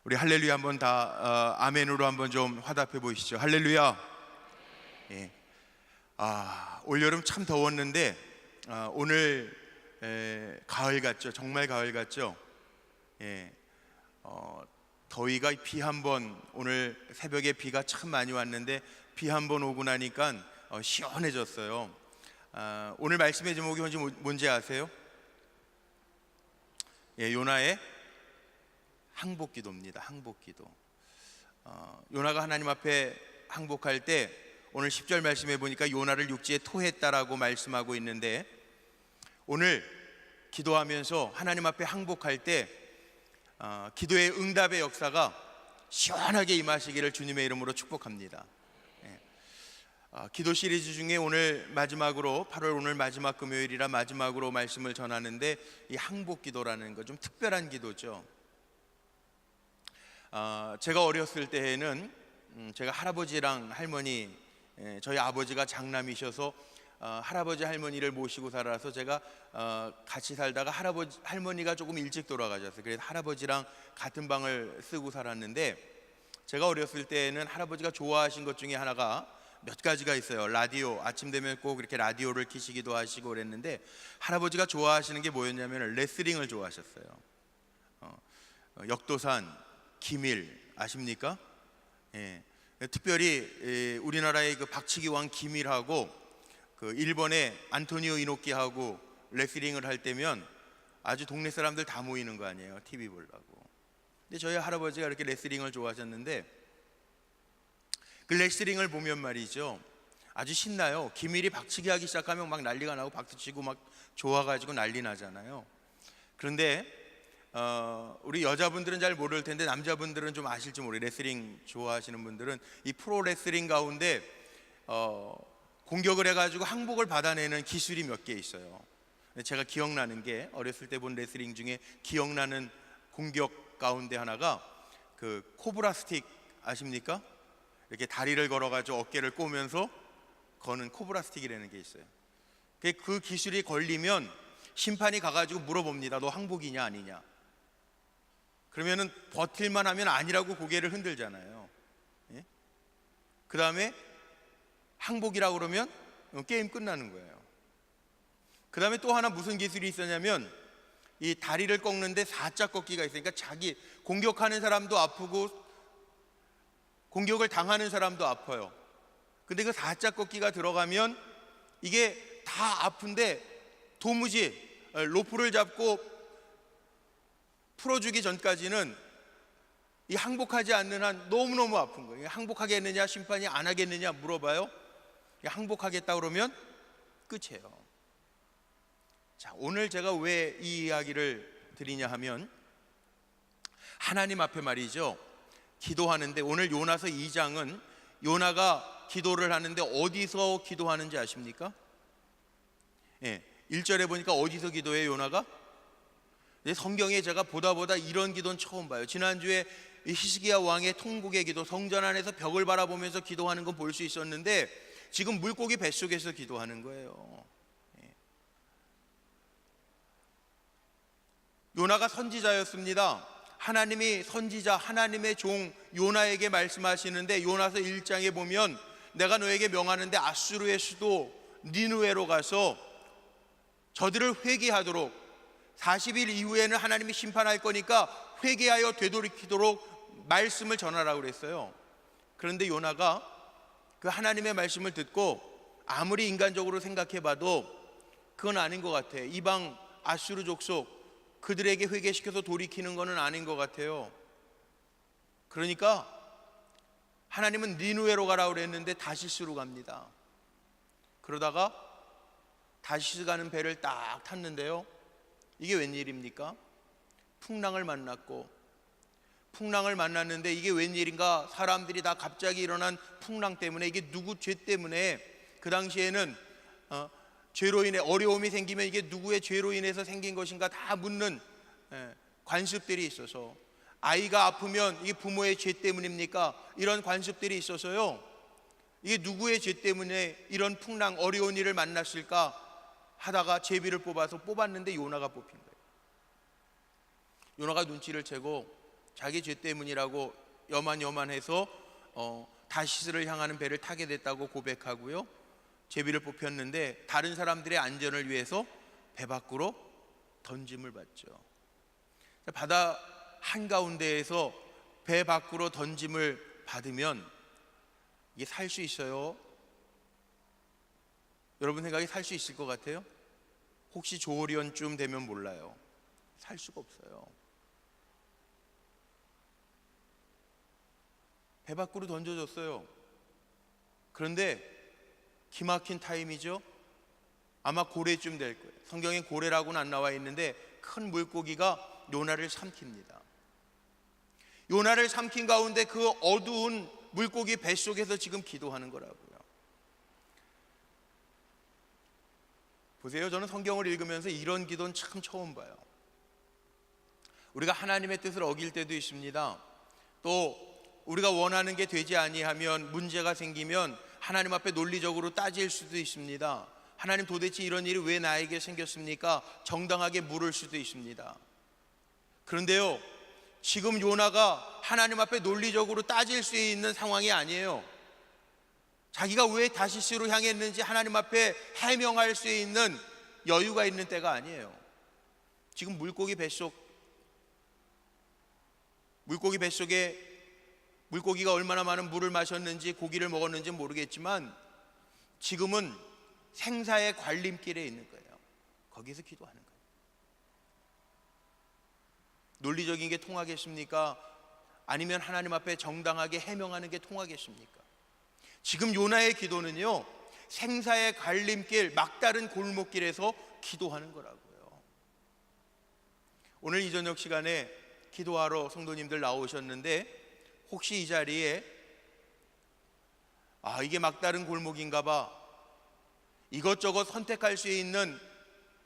우리 할렐루야 한번 다 아멘으로 한번 좀 화답해 보시죠. 할렐루야. 예. 올여름 참 더웠는데 오늘 가을 같죠? 정말 가을 같죠? 예. 더위가 비 한번, 오늘 새벽에 비가 참 많이 왔는데 비 한번 오고 나니까 시원해졌어요. 오늘 말씀의 제목이 뭔지 아세요? 예, 요나의 항복기도입니다. 항복기도. 요나가 하나님 앞에 항복할 때 오늘 10절 말씀해 보니까 요나를 육지에 토했다라고 말씀하고 있는데, 오늘 기도하면서 하나님 앞에 항복할 때 기도의 응답의 역사가 시원하게 임하시기를 주님의 이름으로 축복합니다. 기도 시리즈 중에 오늘 마지막으로 8월 오늘 마지막 금요일이라 마지막으로 말씀을 전하는데, 이 항복기도라는 거 좀 특별한 기도죠. 제가 어렸을 때에는 제가 할아버지랑 할머니, 저희 아버지가 장남이셔서 할아버지 할머니를 모시고 살아서 제가 같이 살다가 할머니가 조금 일찍 돌아가셨어요. 그래서 할아버지랑 같은 방을 쓰고 살았는데, 제가 어렸을 때에는 할아버지가 좋아하신 것 중에 하나가 몇 가지가 있어요. 라디오, 아침 되면 꼭 이렇게 라디오를 키시기도 하시고 그랬는데, 할아버지가 좋아하시는 게 뭐였냐면 레슬링을 좋아하셨어요. 역도산 기밀 아십니까? 예. 특별히 우리나라의 그 박치기 왕 기밀하고 그 일본의 안토니오 이노키하고 레슬링을 할 때면 아주 동네 사람들 다 모이는 거 아니에요, TV 보려고. 근데 저희 할아버지가 이렇게 레슬링을 좋아하셨는데, 그 레슬링을 보면 말이죠, 아주 신나요. 기밀이 박치기 하기 시작하면 막 난리가 나고 박수 치고 막 좋아가지고 난리 나잖아요. 그런데 우리 여자분들은 잘 모를 텐데 남자분들은 좀 아실지 모르겠어요. 레슬링 좋아하시는 분들은 이 프로 레슬링 가운데 공격을 해가지고 항복을 받아내는 기술이 몇 개 있어요. 제가 기억나는 게, 어렸을 때 본 레슬링 중에 기억나는 공격 가운데 하나가 그 코브라 스틱 아십니까? 이렇게 다리를 걸어가지고 어깨를 꼬면서 거는 코브라 스틱이라는 게 있어요. 그 기술이 걸리면 심판이 가가지고 물어봅니다. 너 항복이냐 아니냐? 그러면은 버틸만 하면 아니라고 고개를 흔들잖아요. 예? 그 다음에 항복이라고 그러면 게임 끝나는 거예요. 그 다음에 또 하나 무슨 기술이 있었냐면, 이 다리를 꺾는데 4자 꺾기가 있으니까 자기 공격하는 사람도 아프고 공격을 당하는 사람도 아파요. 근데 그 4자 꺾기가 들어가면 이게 다 아픈데 도무지 로프를 잡고 풀어주기 전까지는 이 항복하지 않는 한 너무너무 아픈 거예요. 항복하겠느냐, 심판이 안 하겠느냐 물어봐요. 항복하겠다 그러면 끝이에요. 자, 오늘 제가 왜 이 이야기를 드리냐 하면, 하나님 앞에 말이죠, 기도하는데, 오늘 요나서 2장은 요나가 기도를 하는데 어디서 기도하는지 아십니까? 예, 1절에 보니까 어디서 기도해요, 요나가? 성경에 제가 보다 이런 기도는 처음 봐요. 지난주에 히스기야 왕의 통곡의 기도, 성전 안에서 벽을 바라보면서 기도하는 건 볼 수 있었는데, 지금 물고기 뱃속에서 기도하는 거예요. 요나가 선지자였습니다. 하나님이 선지자, 하나님의 종 요나에게 말씀하시는데, 요나서 1장에 보면 내가 너에게 명하는데 아수르의 수도 니느웨로 가서 저들을 회개하도록, 40일 이후에는 하나님이 심판할 거니까 회개하여 되돌이키도록 말씀을 전하라고 그랬어요. 그런데 요나가 그 하나님의 말씀을 듣고 아무리 인간적으로 생각해봐도 그건 아닌 것 같아. 이방 아수르 족속 그들에게 회개시켜서 돌이키는 거는 아닌 것 같아요. 그러니까 하나님은 니느웨로 가라고 그랬는데 다시스로 갑니다. 그러다가 다시스 가는 배를 딱 탔는데요, 이게 웬일입니까? 풍랑을 만났는데 이게 웬일인가? 사람들이 다 갑자기 일어난 풍랑 때문에, 이게 누구 죄 때문에, 그 당시에는 죄로 인해 어려움이 생기면 이게 누구의 죄로 인해서 생긴 것인가 다 묻는 관습들이 있어서, 아이가 아프면 이게 부모의 죄 때문입니까? 이런 관습들이 있어서요, 이게 누구의 죄 때문에 이런 풍랑, 어려운 일을 만났을까 하다가 제비를 뽑았는데 요나가 뽑힌 거예요. 요나가 눈치를 채고 자기 죄 때문이라고 여만여만해서 다시스를 향하는 배를 타게 됐다고 고백하고요, 제비를 뽑혔는데 다른 사람들의 안전을 위해서 배 밖으로 던짐을 받죠. 바다 한가운데에서 배 밖으로 던짐을 받으면 이게 살 수 있어요? 여러분 생각에 살 수 있을 것 같아요? 혹시 조리원쯤 되면 몰라요. 살 수가 없어요. 배 밖으로 던져졌어요. 그런데 기막힌 타임이죠. 아마 고래쯤 될 거예요. 성경에 고래라고는 안 나와 있는데 큰 물고기가 요나를 삼킵니다. 요나를 삼킨 가운데 그 어두운 물고기 뱃속에서 지금 기도하는 거라고요. 보세요, 저는 성경을 읽으면서 이런 기도는 참 처음 봐요. 우리가 하나님의 뜻을 어길 때도 있습니다. 또 우리가 원하는 게 되지 아니하면, 문제가 생기면 하나님 앞에 논리적으로 따질 수도 있습니다. 하나님, 도대체 이런 일이 왜 나에게 생겼습니까? 정당하게 물을 수도 있습니다. 그런데요, 지금 요나가 하나님 앞에 논리적으로 따질 수 있는 상황이 아니에요. 자기가 왜 다시스로 향했는지 하나님 앞에 해명할 수 있는 여유가 있는 때가 아니에요. 지금 물고기 뱃속에 물고기가 얼마나 많은 물을 마셨는지 고기를 먹었는지 모르겠지만 지금은 생사의 관림길에 있는 거예요. 거기서 기도하는 거예요. 논리적인 게 통하겠습니까? 아니면 하나님 앞에 정당하게 해명하는 게 통하겠습니까? 지금 요나의 기도는요, 생사의 갈림길, 막다른 골목길에서 기도하는 거라고요. 오늘 이 저녁 시간에 기도하러 성도님들 나오셨는데 혹시 이 자리에 이게 막다른 골목인가 봐, 이것저것 선택할 수 있는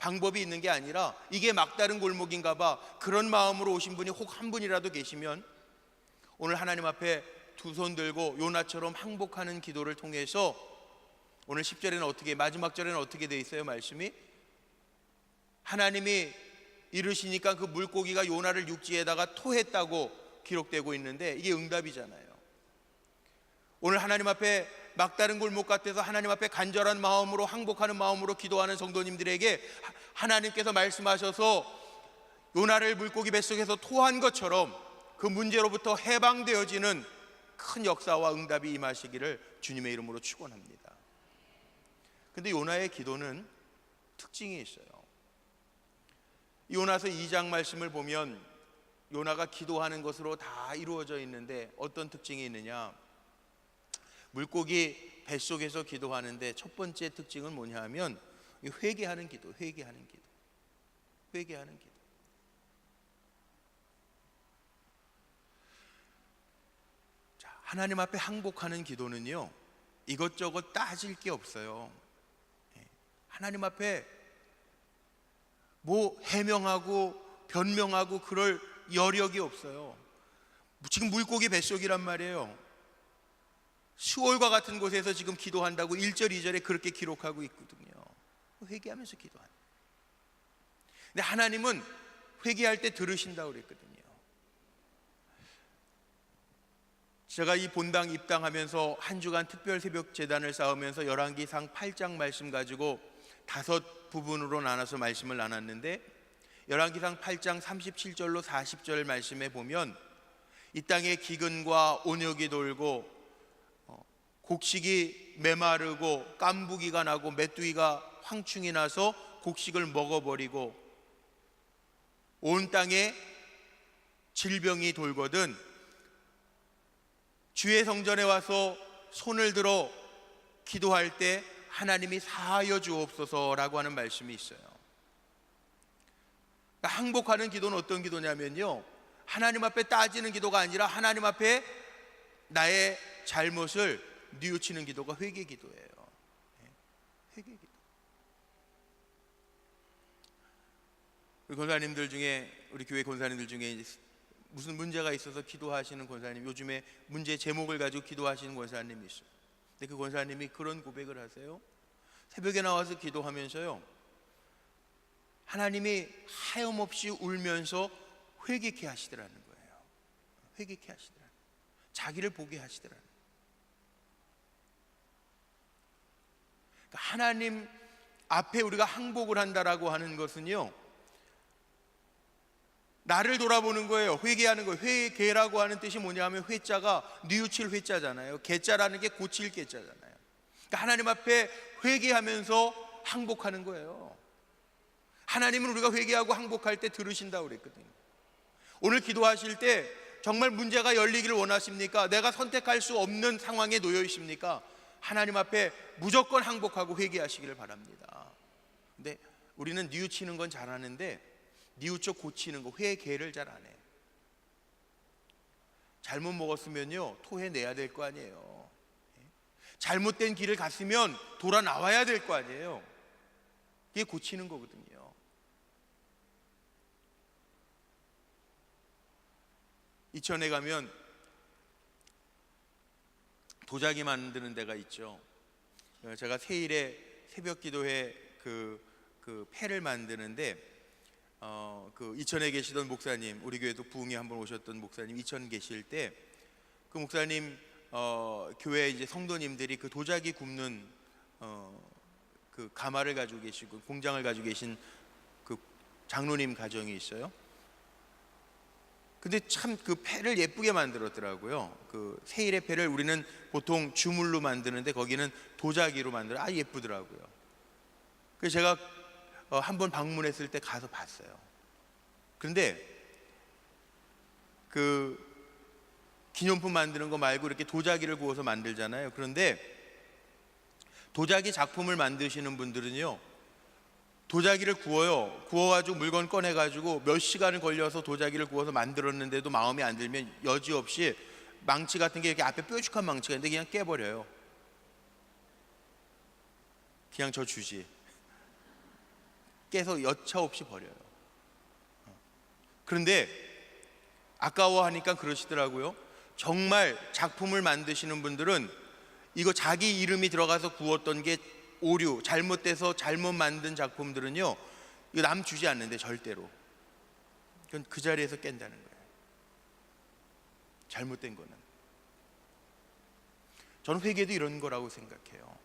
방법이 있는 게 아니라 이게 막다른 골목인가 봐, 그런 마음으로 오신 분이 혹 한 분이라도 계시면 오늘 하나님 앞에 두 손 들고 요나처럼 항복하는 기도를 통해서, 오늘 10절에는 마지막 절에는 어떻게 돼 있어요? 말씀이 하나님이 이르시니까 그 물고기가 요나를 육지에다가 토했다고 기록되고 있는데 이게 응답이잖아요. 오늘 하나님 앞에 막다른 골목 같아서 하나님 앞에 간절한 마음으로, 항복하는 마음으로 기도하는 성도님들에게 하나님께서 말씀하셔서 요나를 물고기 뱃속에서 토한 것처럼 그 문제로부터 해방되어지는 큰 역사와 응답이 임하시기를 주님의 이름으로 축원합니다. 근데 요나의 기도는 특징이 있어요. 요나서 2장 말씀을 보면 요나가 기도하는 것으로 다 이루어져 있는데 어떤 특징이 있느냐? 물고기 뱃속에서 기도하는데 첫 번째 특징은 뭐냐 하면 회개하는 기도. 자, 하나님 앞에 항복하는 기도는요, 이것저것 따질 게 없어요. 하나님 앞에 뭐 해명하고 변명하고 그럴 여력이 없어요. 지금 물고기 뱃속이란 말이에요. 수월과 같은 곳에서 지금 기도한다고 1절 2절에 그렇게 기록하고 있거든요. 회개하면서 기도한다. 근데 하나님은 회개할 때 들으신다고 그랬거든요. 제가 이 본당 입당하면서 한 주간 특별 새벽 제단을 쌓으면서 열왕기상 8장 말씀 가지고 5부분으로 나눠서 말씀을 나눴는데, 열왕기상 8장 37절로 40절 말씀에 보면 이 땅에 기근과 온역이 돌고 곡식이 메마르고 깐부기가 나고 메뚜기가 황충이 나서 곡식을 먹어버리고 온 땅에 질병이 돌거든 주의 성전에 와서 손을 들어 기도할 때 하나님이 사하여 주옵소서라고 하는 말씀이 있어요. 항복하는 기도는 어떤 기도냐면요, 하나님 앞에 따지는 기도가 아니라 하나님 앞에 나의 잘못을 뉘우치는 기도가 회개 기도예요. 회개 기도. 우리 권사님들 중에, 우리 교회 권사님들 중에 무슨 문제가 있어서 기도하시는 권사님, 요즘에 문제 제목을 가지고 기도하시는 권사님이 있어요. 근데 그 권사님이 그런 고백을 하세요. 새벽에 나와서 기도하면서요, 하나님이 하염없이 울면서 회개케 하시더라는 거예요. 회개케 하시더라. 자기를 보게 하시더라. 그러니까 하나님 앞에 우리가 항복을 한다라고 하는 것은요, 나를 돌아보는 거예요. 회개하는 거예요. 회개라고 하는 뜻이 뭐냐면 회자가 뉘우칠 회자잖아요. 개자라는 게 고칠 개자잖아요. 그러니까 하나님 앞에 회개하면서 항복하는 거예요. 하나님은 우리가 회개하고 항복할 때 들으신다고 그랬거든요. 오늘 기도하실 때 정말 문제가 열리기를 원하십니까? 내가 선택할 수 없는 상황에 놓여 있습니까? 하나님 앞에 무조건 항복하고 회개하시기를 바랍니다. 근데 우리는 뉘우치는 건 잘하는데 뉘우쳐 고치는 거, 회개를 잘 안 해요. 잘못 먹었으면요 토해내야 될 거 아니에요. 잘못된 길을 갔으면 돌아 나와야 될 거 아니에요. 이게 고치는 거거든요. 이천에 가면 도자기 만드는 데가 있죠. 제가 세일에 새벽 기도회 그 패를 만드는데 그 이천에 계시던 목사님, 우리 교회도 부흥에 한번 오셨던 목사님, 이천 계실 때 그 목사님 교회 이제 성도님들이 그 도자기 굽는 그 가마를 가지고 계시고 공장을 가지고 계신 그 장로님 가정이 있어요. 근데 참 그 패를 예쁘게 만들었더라고요. 그 세일의 패를 우리는 보통 주물로 만드는데 거기는 도자기로 만들어 예쁘더라고요. 그래서 제가 한번 방문했을 때 가서 봤어요. 그런데 그 기념품 만드는 거 말고 이렇게 도자기를 구워서 만들잖아요. 그런데 도자기 작품을 만드시는 분들은요, 도자기를 구워가지고 물건 꺼내가지고 몇 시간을 걸려서 도자기를 구워서 만들었는데도 마음에 안 들면 여지없이 망치 같은 게 이렇게 앞에 뾰족한 망치가 있는데 그냥 깨버려요. 그냥 저 주지. 깨서 여차 없이 버려요. 그런데 아까워하니까 그러시더라고요. 정말 작품을 만드시는 분들은 이거 자기 이름이 들어가서 구웠던 게 오류, 잘못돼서 잘못 만든 작품들은요 이거 남 주지 않는데 절대로. 그건 그 자리에서 깬다는 거예요. 잘못된 거는. 저는 회개도 이런 거라고 생각해요.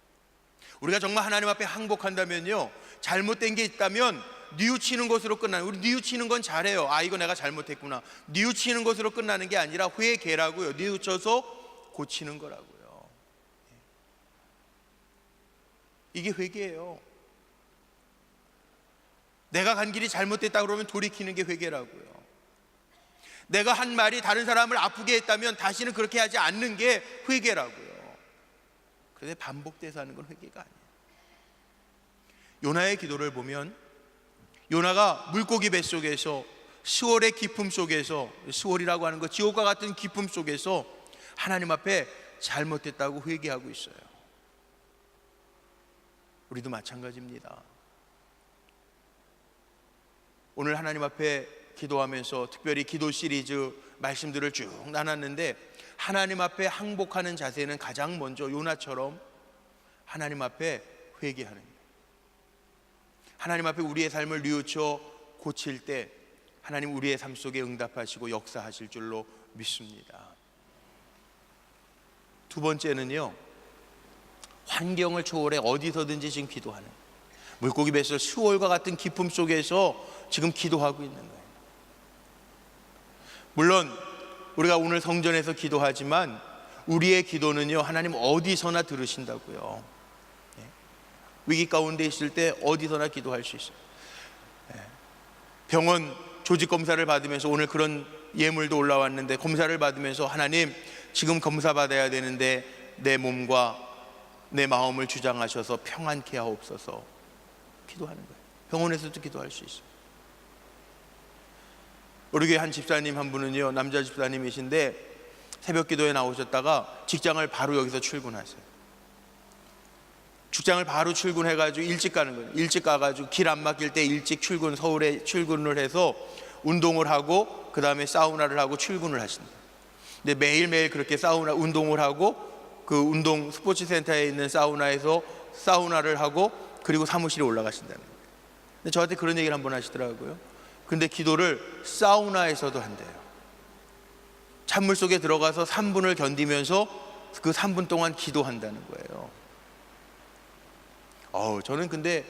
우리가 정말 하나님 앞에 항복한다면요, 잘못된 게 있다면 뉘우치는 것으로 끝나는, 우리 뉘우치는 건 잘해요. 이거 내가 잘못했구나. 뉘우치는 것으로 끝나는 게 아니라 회개라고요. 뉘우쳐서 고치는 거라고요. 이게 회개예요. 내가 간 길이 잘못됐다 그러면 돌이키는 게 회개라고요. 내가 한 말이 다른 사람을 아프게 했다면 다시는 그렇게 하지 않는 게 회개라고요. 그런데 반복돼서 하는 건 회개가 아니에요. 요나의 기도를 보면 요나가 물고기 뱃속에서 수월의 기품 속에서, 수월이라고 하는 거 지옥과 같은 기품 속에서 하나님 앞에 잘못됐다고 회개하고 있어요. 우리도 마찬가지입니다. 오늘 하나님 앞에 기도하면서 특별히 기도 시리즈 말씀들을 쭉 나눴는데 하나님 앞에 항복하는 자세는 가장 먼저 요나처럼 하나님 앞에 회개하는 거예요. 하나님 앞에 우리의 삶을 뉘우쳐 고칠 때 하나님 우리의 삶 속에 응답하시고 역사하실 줄로 믿습니다. 두 번째는요, 환경을 초월해 어디서든지 지금 기도하는, 물고기 뱃속 수월과 같은 기품 속에서 지금 기도하고 있는 거예요. 물론 우리가 오늘 성전에서 기도하지만 우리의 기도는요 하나님 어디서나 들으신다고요. 위기 가운데 있을 때 어디서나 기도할 수 있어요. 병원 조직 검사를 받으면서 오늘 그런 예물도 올라왔는데 검사를 받으면서 하나님 지금 검사 받아야 되는데 내 몸과 내 마음을 주장하셔서 평안케 하옵소서 기도하는 거예요. 병원에서도 기도할 수 있어요. 우리 교회 한 집사님 한 분은요, 남자 집사님이신데 새벽 기도에 나오셨다가 직장을 바로 여기서 출근하세요. 직장을 바로 출근해가지고 일찍 가는 거예요. 일찍 가가지고 길 안 막힐 때 일찍 서울에 출근을 해서 운동을 하고 그 다음에 사우나를 하고 출근을 하신다. 근데 매일매일 그렇게 운동을 하고 그 운동 스포츠 센터에 있는 사우나에서 사우나를 하고 그리고 사무실에 올라가신다는 거예요. 근데 저한테 그런 얘기를 한번 하시더라고요. 근데 기도를 사우나에서도 한대요. 찬물 속에 들어가서 3분을 견디면서 그 3분 동안 기도한다는 거예요. 저는 근데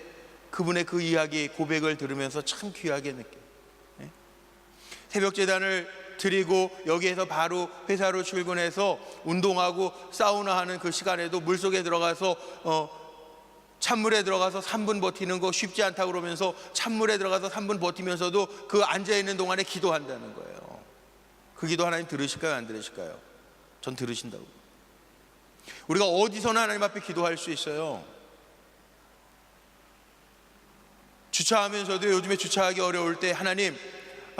그분의 그 이야기, 고백을 들으면서 참 귀하게 느껴요. 새벽 제단을 드리고 여기에서 바로 회사로 출근해서 운동하고 사우나하는 그 시간에도 물속에 들어가서 찬물에 들어가서 3분 버티는 거 쉽지 않다고 그러면서 찬물에 들어가서 3분 버티면서도 그 앉아있는 동안에 기도한다는 거예요. 그 기도 하나님 들으실까요? 안 들으실까요? 전 들으신다고. 우리가 어디서나 하나님 앞에 기도할 수 있어요. 주차하면서도 요즘에 주차하기 어려울 때 하나님,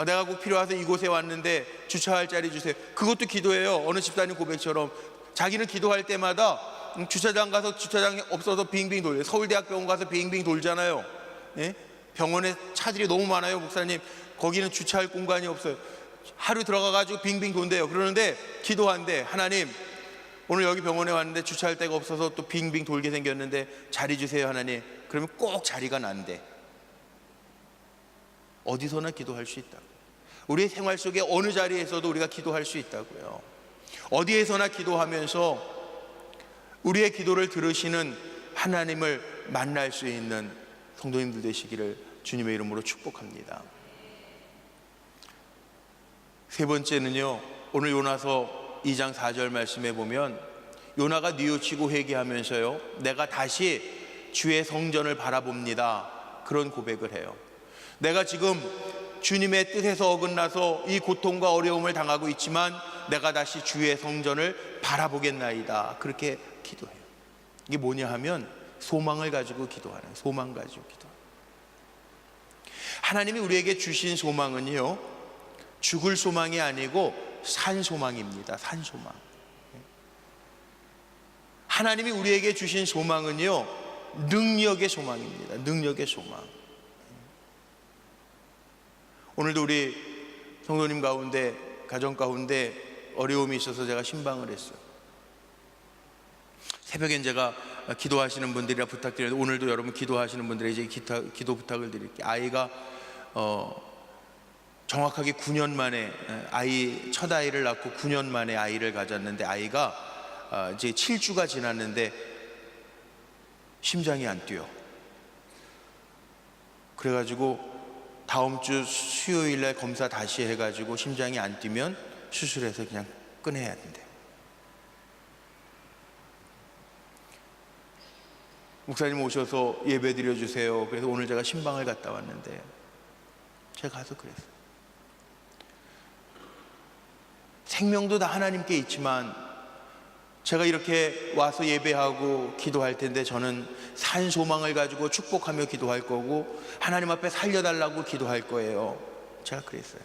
내가 꼭 필요해서 이곳에 왔는데 주차할 자리 주세요. 그것도 기도예요. 어느 집사님 고백처럼 자기는 기도할 때마다 주차장 가서 주차장이 없어서 빙빙 돌려요. 서울대학병원 가서 빙빙 돌잖아요. 병원에 차들이 너무 많아요. 목사님, 거기는 주차할 공간이 없어요. 하루 들어가가지고 빙빙 돈대요. 그러는데 기도한대. 하나님, 오늘 여기 병원에 왔는데 주차할 데가 없어서 또 빙빙 돌게 생겼는데 자리 주세요 하나님. 그러면 꼭 자리가 난대. 어디서나 기도할 수 있다. 우리의 생활 속에 어느 자리에서도 우리가 기도할 수 있다고요. 어디에서나 기도하면서 우리의 기도를 들으시는 하나님을 만날 수 있는 성도님들 되시기를 주님의 이름으로 축복합니다. 세 번째는요, 오늘 요나서 2장 4절 말씀에 보면 요나가 뉘우치고 회개하면서요, 내가 다시 주의 성전을 바라봅니다, 그런 고백을 해요. 내가 지금 주님의 뜻에서 어긋나서 이 고통과 어려움을 당하고 있지만 내가 다시 주의 성전을 바라보겠나이다, 그렇게 기도해요. 이게 뭐냐 하면 소망을 가지고 기도하는, 소망 가지고 기도. 하나님이 우리에게 주신 소망은요, 죽을 소망이 아니고 산 소망입니다. 산 소망. 하나님이 우리에게 주신 소망은요, 능력의 소망입니다. 능력의 소망. 오늘도 우리 성도님 가운데, 가정 가운데 어려움이 있어서 제가 신방을 했어요. 새벽엔 제가 기도하시는 분들이라 부탁드려요. 오늘도 여러분 기도하시는 분들에게 이제 기도 부탁을 드릴게요. 아이가 정확하게 9년 만에 첫 아이를 낳고 9년 만에 아이를 가졌는데, 아이가 이제 7주가 지났는데 심장이 안 뛰어. 그래가지고 다음 주 수요일 날 검사 다시 해가지고 심장이 안 뛰면 수술해서 그냥 끊어야 된대. 목사님 오셔서 예배 드려주세요. 그래서 오늘 제가 신방을 갔다 왔는데 제가 가서 그랬어요. 생명도 다 하나님께 있지만 제가 이렇게 와서 예배하고 기도할 텐데 저는 산 소망을 가지고 축복하며 기도할 거고 하나님 앞에 살려달라고 기도할 거예요. 제가 그랬어요.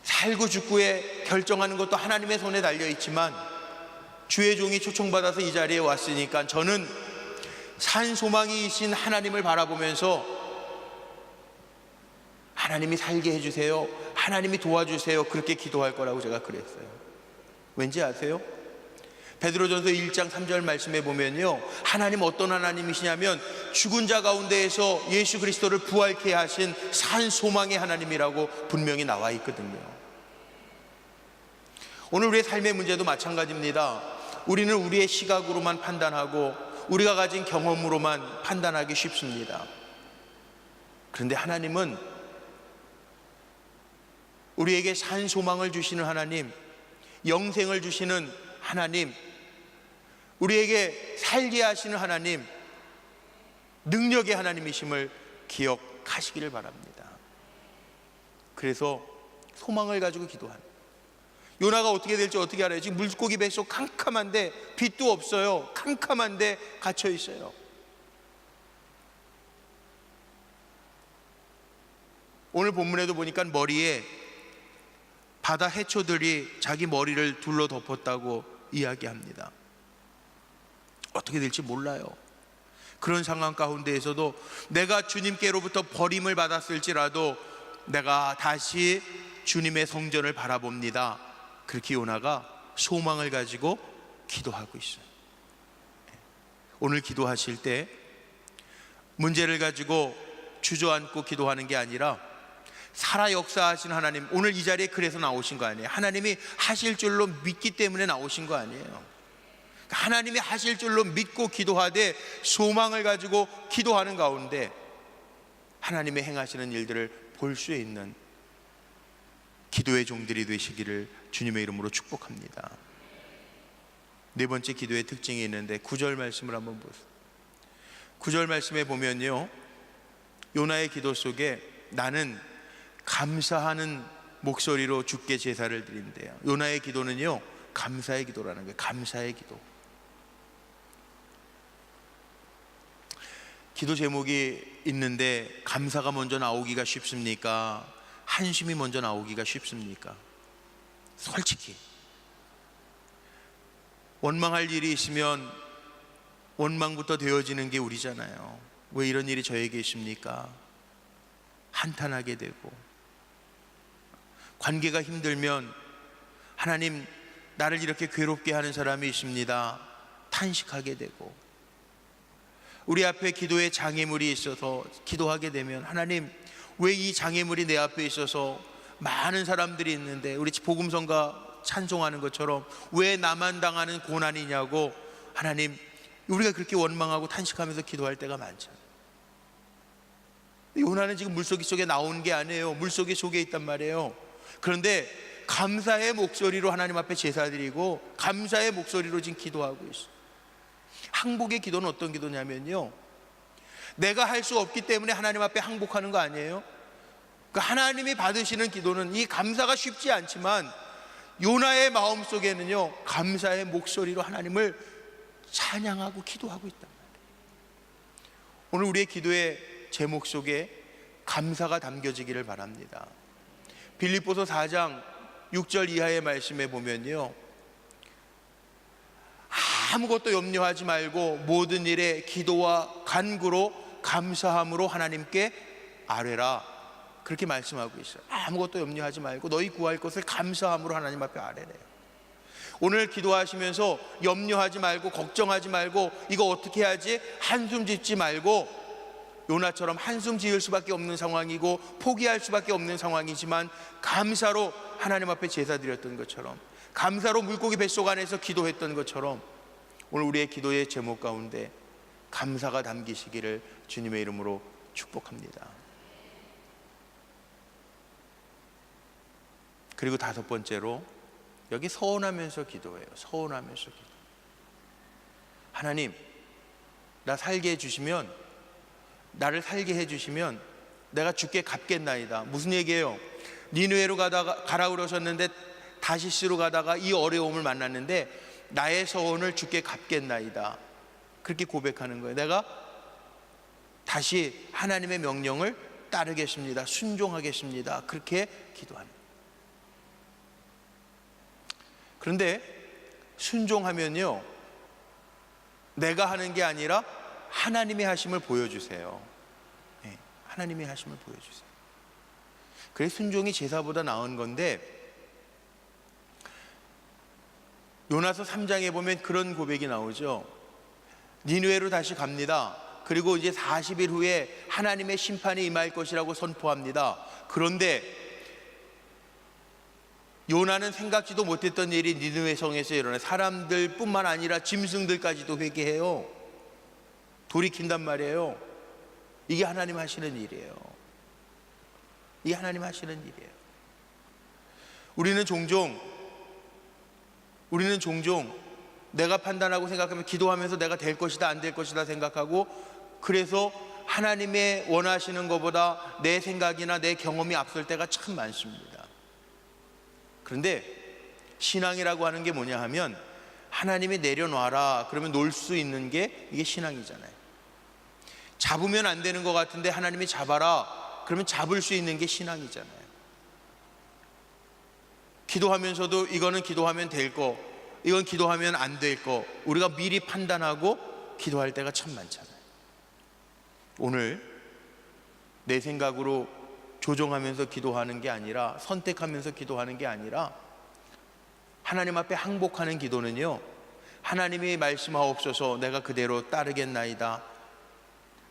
살고 죽고에 결정하는 것도 하나님의 손에 달려 있지만 주의 종이 초청받아서 이 자리에 왔으니까 저는 산 소망이신 하나님을 바라보면서 하나님이 살게 해주세요, 하나님이 도와주세요, 그렇게 기도할 거라고 제가 그랬어요. 왠지 아세요? 베드로전서 1장 3절 말씀에 보면요, 하나님 어떤 하나님이시냐면 죽은 자 가운데에서 예수 그리스도를 부활케 하신 산 소망의 하나님이라고 분명히 나와 있거든요. 오늘 우리의 삶의 문제도 마찬가지입니다. 우리는 우리의 시각으로만 판단하고 우리가 가진 경험으로만 판단하기 쉽습니다. 그런데 하나님은 우리에게 산 소망을 주시는 하나님, 영생을 주시는 하나님, 우리에게 살게 하시는 하나님, 능력의 하나님이심을 기억하시기를 바랍니다. 그래서 소망을 가지고 기도하는, 요나가 어떻게 될지 어떻게 알아요? 지금 물고기 뱃속 캄캄한데 빛도 없어요. 캄캄한데 갇혀 있어요. 오늘 본문에도 보니까 머리에 바다 해초들이 자기 머리를 둘러 덮었다고 이야기합니다. 어떻게 될지 몰라요. 그런 상황 가운데에서도 내가 주님께로부터 버림을 받았을지라도 내가 다시 주님의 성전을 바라봅니다, 그렇게 요나가 소망을 가지고 기도하고 있어요. 오늘 기도하실 때 문제를 가지고 주저앉고 기도하는 게 아니라 살아 역사하신 하나님, 오늘 이 자리에 그래서 나오신 거 아니에요? 하나님이 하실 줄로 믿기 때문에 나오신 거 아니에요? 하나님이 하실 줄로 믿고 기도하되 소망을 가지고 기도하는 가운데 하나님의 행하시는 일들을 볼 수 있는 기도의 종들이 되시기를 주님의 이름으로 축복합니다. 네 번째 기도의 특징이 있는데 9절 말씀을 한번 보세요. 9절 말씀에 보면요, 요나의 기도 속에 나는 감사하는 목소리로 주께 제사를 드린대요. 요나의 기도는요, 감사의 기도라는 거예요. 감사의 기도. 기도 제목이 있는데 감사가 먼저 나오기가 쉽습니까? 한숨이 먼저 나오기가 쉽습니까? 솔직히 원망할 일이 있으면 원망부터 되어지는 게 우리잖아요. 왜 이런 일이 저에게 있습니까? 한탄하게 되고, 관계가 힘들면 하나님 나를 이렇게 괴롭게 하는 사람이 있습니다, 탄식하게 되고, 우리 앞에 기도의 장애물이 있어서 기도하게 되면 하나님 왜 이 장애물이 내 앞에 있어서 많은 사람들이 있는데 우리 복음성가 찬송하는 것처럼 왜 나만 당하는 고난이냐고 하나님 우리가 그렇게 원망하고 탄식하면서 기도할 때가 많잖아요. 요나는 지금 물속에 속에 나온 게 아니에요. 물속에 속에 있단 말이에요. 그런데 감사의 목소리로 하나님 앞에 제사드리고 감사의 목소리로 지금 기도하고 있어요. 항복의 기도는 어떤 기도냐면요, 내가 할 수 없기 때문에 하나님 앞에 항복하는 거 아니에요? 그러니까 하나님이 받으시는 기도는 이 감사가 쉽지 않지만 요나의 마음속에는요 감사의 목소리로 하나님을 찬양하고 기도하고 있단 말이에요. 오늘 우리의 기도의 제목 속에 감사가 담겨지기를 바랍니다. 빌립보서 4장 6절 이하의 말씀에 보면요, 아무것도 염려하지 말고 모든 일에 기도와 간구로 감사함으로 하나님께 아뢰라, 그렇게 말씀하고 있어요. 아무것도 염려하지 말고 너희 구할 것을 감사함으로 하나님 앞에 아뢰래요. 오늘 기도하시면서 염려하지 말고 걱정하지 말고 이거 어떻게 해야지 한숨 짓지 말고, 요나처럼 한숨 지을 수밖에 없는 상황이고 포기할 수밖에 없는 상황이지만 감사로 하나님 앞에 제사 드렸던 것처럼, 감사로 물고기 뱃속 안에서 기도했던 것처럼 오늘 우리의 기도의 제목 가운데 감사가 담기시기를 주님의 이름으로 축복합니다. 그리고 다섯 번째로 여기 서운하면서 기도해요. 서운하면서 기도. 하나님, 나 살게 해주시면, 나를 살게 해주시면 내가 주께 갚겠나이다. 무슨 얘기예요? 니느웨로 가라 그러셨는데 다시스로 가다가 이 어려움을 만났는데 나의 서원을 주께 갚겠나이다. 그렇게 고백하는 거예요. 내가 다시 하나님의 명령을 따르겠습니다. 순종하겠습니다. 그렇게 기도하는 거예요. 그런데 순종하면요, 내가 하는 게 아니라 하나님의 하심을 보여주세요. 네, 하나님의 하심을 보여주세요. 그래서 순종이 제사보다 나은 건데, 요나서 3장에 보면 그런 고백이 나오죠. 니느웨로 다시 갑니다. 그리고 이제 40일 후에 하나님의 심판이 임할 것이라고 선포합니다. 그런데 요나는 생각지도 못했던 일이 니느웨 성에서 일어나요. 사람들뿐만 아니라 짐승들까지도 회개해요. 돌이킨단 말이에요. 이게 하나님 하시는 일이에요. 이게 하나님 하시는 일이에요. 우리는 종종 내가 판단하고 생각하면 기도하면서 내가 될 것이다 안 될 것이다 생각하고, 그래서 하나님의 원하시는 것보다 내 생각이나 내 경험이 앞설 때가 참 많습니다. 그런데 신앙이라고 하는 게 뭐냐 하면, 하나님이 내려놔라 그러면 놓을 수 있는 게 이게 신앙이잖아요. 잡으면 안 되는 것 같은데 하나님이 잡아라 그러면 잡을 수 있는 게 신앙이잖아요. 기도하면서도 이거는 기도하면 될 거, 이건 기도하면 안 될 거, 우리가 미리 판단하고 기도할 때가 참 많잖아요. 오늘 내 생각으로 조정하면서 기도하는 게 아니라, 선택하면서 기도하는 게 아니라, 하나님 앞에 항복하는 기도는요, 하나님이 말씀하옵소서 내가 그대로 따르겠나이다,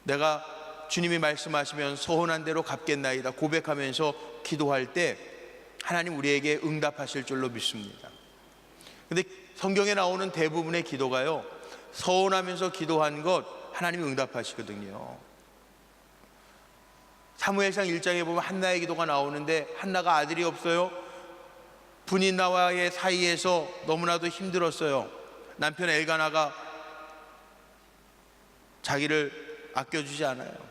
내가 주님이 말씀하시면 서운한 대로 갚겠나이다 고백하면서 기도할 때 하나님 우리에게 응답하실 줄로 믿습니다. 근데 성경에 나오는 대부분의 기도가요, 서운하면서 기도한 것 하나님이 응답하시거든요. 사무엘상 1장에 보면 한나의 기도가 나오는데, 한나가 아들이 없어요. 분인나와의 사이에서 너무나도 힘들었어요. 남편 엘가나가 자기를 아껴주지 않아요.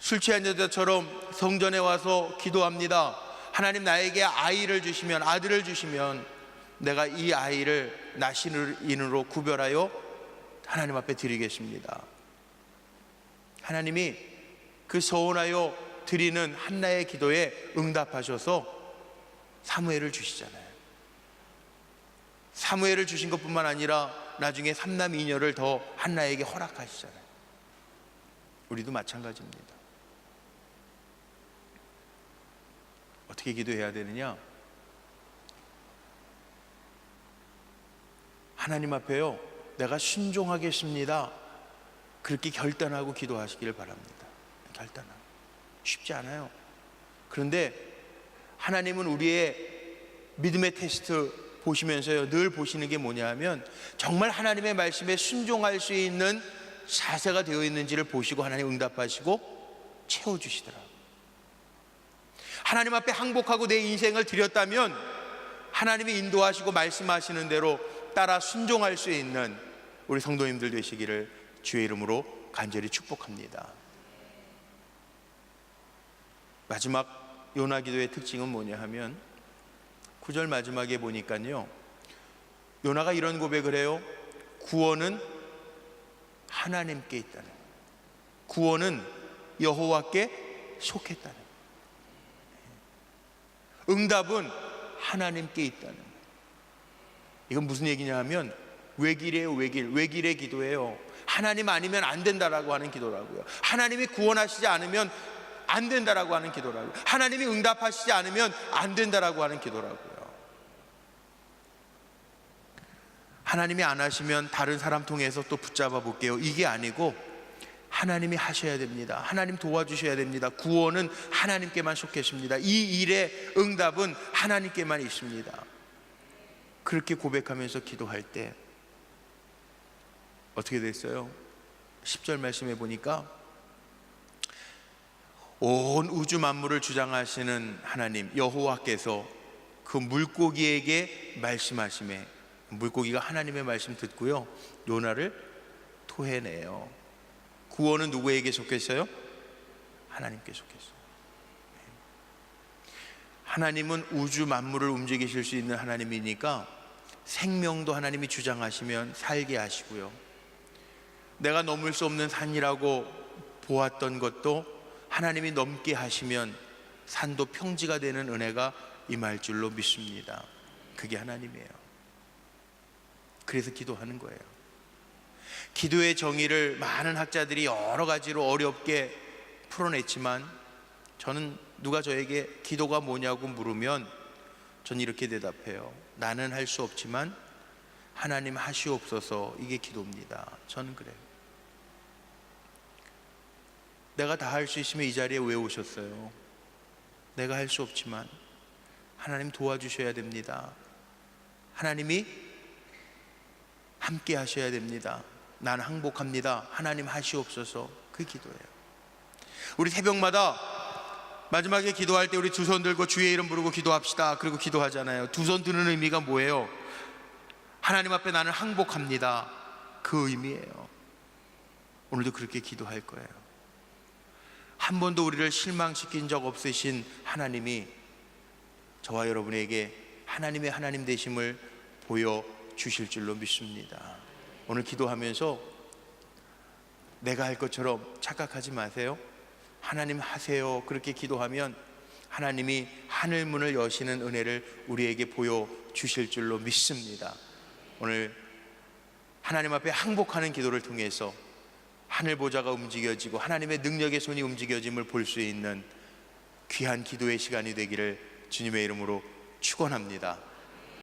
술 취한 여자처럼 성전에 와서 기도합니다. 하나님 나에게 아이를 주시면, 아들을 주시면 내가 이 아이를 나신인으로 구별하여 하나님 앞에 드리겠습니다. 하나님이 그 서운하여 드리는 한나의 기도에 응답하셔서 사무엘을 주시잖아요. 사무엘을 주신 것뿐만 아니라 나중에 삼남 이녀를 더 한나에게 허락하시잖아요. 우리도 마찬가지입니다. 어떻게 기도해야 되느냐? 하나님 앞에요, 내가 순종하겠습니다, 그렇게 결단하고 기도하시기를 바랍니다. 결단하고. 쉽지 않아요. 그런데 하나님은 우리의 믿음의 테스트 보시면서요, 늘 보시는 게 뭐냐 하면 정말 하나님의 말씀에 순종할 수 있는 자세가 되어 있는지를 보시고 하나님 응답하시고 채워주시더라고요. 하나님 앞에 항복하고 내 인생을 드렸다면 하나님이 인도하시고 말씀하시는 대로 따라 순종할 수 있는 우리 성도님들 되시기를 주의 이름으로 간절히 축복합니다. 마지막 요나 기도의 특징은 뭐냐 하면 9절 마지막에 보니까요, 요나가 이런 고백을 해요. 구원은 하나님께 있다는, 구원은 여호와께 속했다는, 응답은 하나님께 있다는. 이건 무슨 얘기냐 하면 외길이에요. 외길의 기도예요. 하나님 아니면 안 된다라고 하는 기도라고요. 하나님이 구원하시지 않으면 안 된다라고 하는 기도라고요. 하나님이 응답하시지 않으면 안 된다라고 하는 기도라고요. 하나님이 안 하시면 다른 사람 통해서 또 붙잡아 볼게요, 이게 아니고 하나님이 하셔야 됩니다. 하나님 도와주셔야 됩니다. 구원은 하나님께만 속했습니다. 이 일의 응답은 하나님께만 있습니다. 그렇게 고백하면서 기도할 때 어떻게 됐어요? 10절 말씀해 보니까 온 우주 만물을 주장하시는 하나님 여호와께서 그 물고기에게 말씀하심에, 물고기가 하나님의 말씀 듣고요, 요나를 토해내요. 구원은 누구에게 속했어요? 하나님께 속했어요. 하나님은 우주 만물을 움직이실 수 있는 하나님이니까 생명도 하나님이 주장하시면 살게 하시고요, 내가 넘을 수 없는 산이라고 보았던 것도 하나님이 넘게 하시면 산도 평지가 되는 은혜가 임할 줄로 믿습니다. 그게 하나님이에요. 그래서 기도하는 거예요. 기도의 정의를 많은 학자들이 여러 가지로 어렵게 풀어냈지만, 저는 누가 저에게 기도가 뭐냐고 물으면 전 이렇게 대답해요. 나는 할 수 없지만 하나님 하시옵소서, 이게 기도입니다. 저는 그래요. 내가 다 할 수 있으면 이 자리에 왜 오셨어요? 내가 할 수 없지만 하나님 도와주셔야 됩니다. 하나님이 함께 하셔야 됩니다. 나는 항복합니다. 하나님 하시옵소서. 그 기도예요. 우리 새벽마다 마지막에 기도할 때 우리 두 손 들고 주의 이름 부르고 기도합시다. 그리고 기도하잖아요. 두 손 드는 의미가 뭐예요? 하나님 앞에 나는 항복합니다. 그 의미예요. 오늘도 그렇게 기도할 거예요. 한 번도 우리를 실망시킨 적 없으신 하나님이 저와 여러분에게 하나님의 하나님 되심을 보여주실 줄로 믿습니다. 오늘 기도하면서 내가 할 것처럼 착각하지 마세요. 하나님 하세요. 그렇게 기도하면 하나님이 하늘 문을 여시는 은혜를 우리에게 보여주실 줄로 믿습니다. 오늘 하나님 앞에 항복하는 기도를 통해서 하늘 보좌가 움직여지고 하나님의 능력의 손이 움직여짐을 볼 수 있는 귀한 기도의 시간이 되기를 주님의 이름으로 축원합니다.